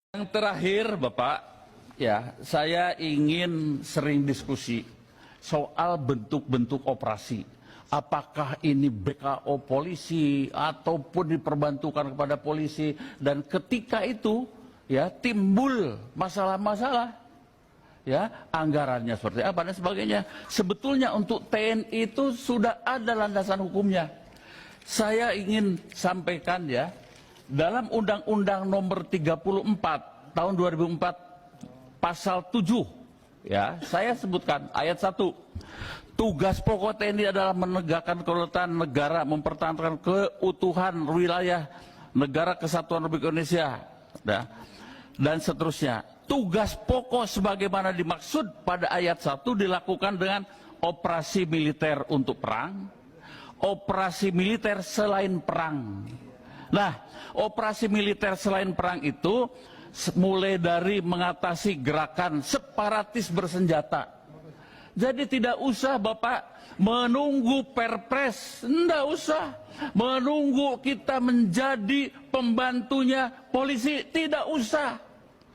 Yang terakhir, Bapak, ya, saya ingin sering diskusi soal bentuk-bentuk operasi. Apakah ini BKO polisi ataupun diperbantukan kepada polisi, dan ketika itu ya timbul masalah-masalah, ya anggarannya seperti apa dan sebagainya. Sebetulnya untuk TNI itu sudah ada landasan hukumnya. Saya ingin sampaikan ya, dalam Undang-Undang Nomor 34 Tahun 2004 Pasal 7, ya, saya sebutkan ayat 1. Tugas pokok TNI adalah menegakkan kedaulatan negara, mempertahankan keutuhan wilayah negara kesatuan Republik Indonesia, dan seterusnya. Tugas pokok sebagaimana dimaksud pada ayat 1 dilakukan dengan operasi militer untuk perang, operasi militer selain perang. Nah, operasi militer selain perang itu mulai dari mengatasi gerakan separatis bersenjata. Jadi tidak usah Bapak menunggu perpres, tidak usah menunggu kita menjadi pembantunya polisi, tidak usah.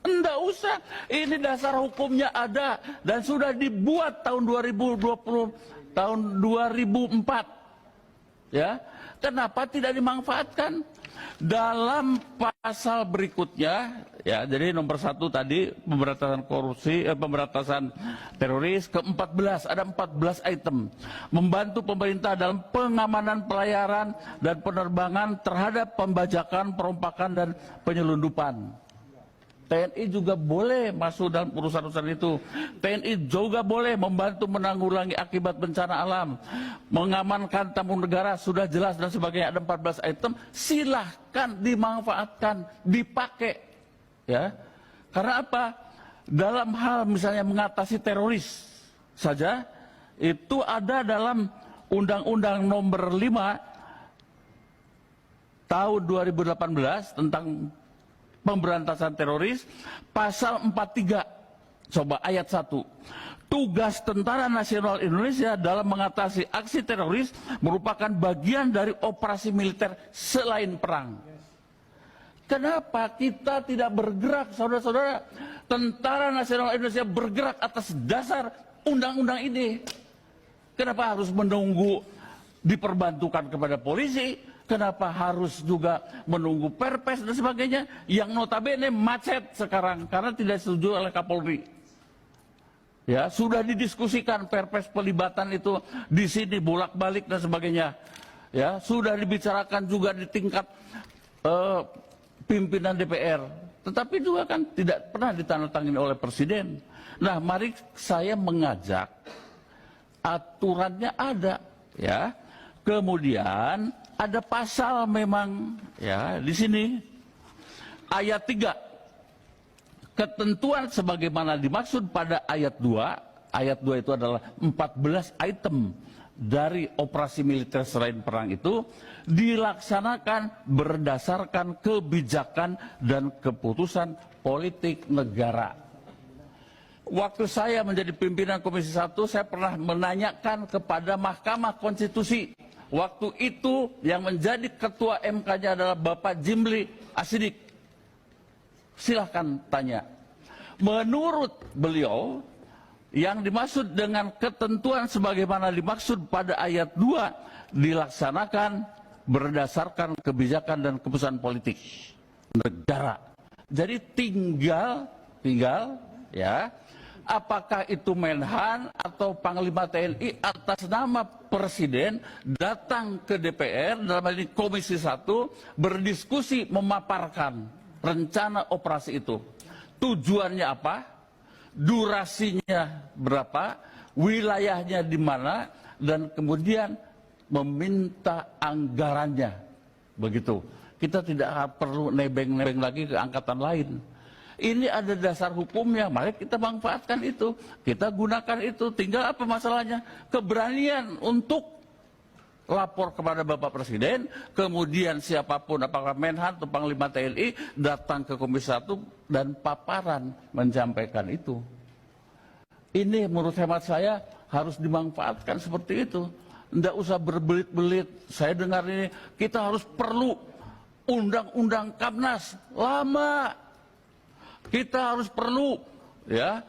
Tidak usah, ini dasar hukumnya ada dan sudah dibuat tahun 2020, tahun 2004. Ya, kenapa tidak dimanfaatkan? Dalam pasal berikutnya, ya, jadi nomor 1 tadi pemberantasan korupsi, pemberantasan teroris, ke-14 ada 14 item. Membantu pemerintah dalam pengamanan pelayaran dan penerbangan terhadap pembajakan, perompakan dan penyelundupan. TNI juga boleh masuk dalam urusan-urusan itu. TNI juga boleh membantu menanggulangi akibat bencana alam, mengamankan tamu negara, sudah jelas dan sebagainya. Ada 14 item, silahkan dimanfaatkan, dipakai, ya. Karena apa? Dalam hal misalnya mengatasi teroris saja, itu ada dalam Undang-Undang Nomor 5 Tahun 2018 tentang pemberantasan teroris, pasal 43, coba ayat 1. Tugas Tentara Nasional Indonesia dalam mengatasi aksi teroris merupakan bagian dari operasi militer selain perang. Kenapa kita tidak bergerak, saudara-saudara? Tentara Nasional Indonesia bergerak atas dasar undang-undang ini. Kenapa harus menunggu diperbantukan kepada polisi? Kenapa harus juga menunggu perpres dan sebagainya yang notabene macet sekarang karena tidak setuju oleh Kapolri? Ya, sudah didiskusikan perpres pelibatan itu di sini bolak-balik dan sebagainya. Ya, sudah dibicarakan juga di tingkat pimpinan DPR, tetapi juga kan tidak pernah ditandatangani oleh Presiden. Nah, mari saya mengajak, aturannya ada, ya. Kemudian ada pasal memang, ya, di sini ayat 3, ketentuan sebagaimana dimaksud pada ayat 2. Ayat 2 itu adalah 14 item dari operasi militer selain perang itu dilaksanakan berdasarkan kebijakan dan keputusan politik negara. Waktu saya menjadi pimpinan Komisi 1, saya pernah menanyakan kepada Mahkamah Konstitusi. Waktu itu yang menjadi ketua MK-nya adalah Bapak Jimli Asidik. Silahkan tanya. Menurut beliau, yang dimaksud dengan ketentuan sebagaimana dimaksud pada ayat 2 dilaksanakan berdasarkan kebijakan dan keputusan politik negara. Jadi tinggal ya, apakah itu Menhan atau Panglima TNI atas nama Presiden datang ke DPR, dalam hal ini Komisi 1, berdiskusi memaparkan rencana operasi itu. Tujuannya apa? Durasinya berapa? Wilayahnya di mana? Dan kemudian meminta anggarannya. Begitu. Kita tidak perlu nebeng-nebeng lagi ke angkatan lain. Ini ada dasar hukumnya, mari kita manfaatkan itu, kita gunakan itu. Tinggal apa masalahnya? Keberanian untuk lapor kepada Bapak Presiden, kemudian siapapun, apakah Menhan atau Panglima TNI, datang ke Komisi 1 dan paparan menyampaikan itu. Ini menurut hemat saya harus dimanfaatkan seperti itu. Tidak usah berbelit-belit. Saya dengar ini, kita harus perlu undang-undang Kamnas, lama. Kita harus perlu ya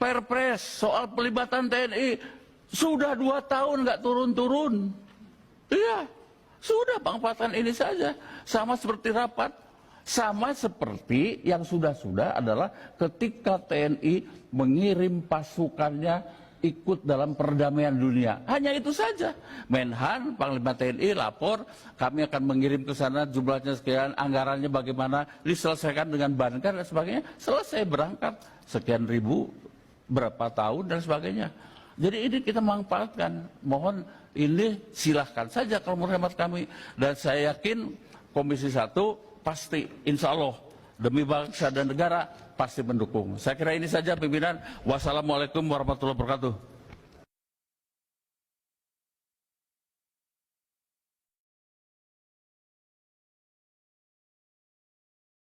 perpres soal pelibatan TNI. Sudah 2 tahun nggak turun-turun. Iya, sudah penempatan ini saja. Sama seperti rapat. Sama seperti yang sudah-sudah adalah ketika TNI mengirim pasukannya ikut dalam perdamaian dunia. Hanya itu saja. Menhan, Panglima TNI lapor, kami akan mengirim ke sana jumlahnya sekian, anggarannya bagaimana, diselesaikan dengan Bankar dan sebagainya. Selesai berangkat, sekian ribu, berapa tahun dan sebagainya. Jadi ini kita manfaatkan. Mohon ini silahkan saja kalau menurut hemat kami. Dan saya yakin Komisi 1 pasti insya Allah demi bangsa dan negara pasti mendukung. Saya kira ini saja pimpinan. Wassalamualaikum warahmatullahi wabarakatuh.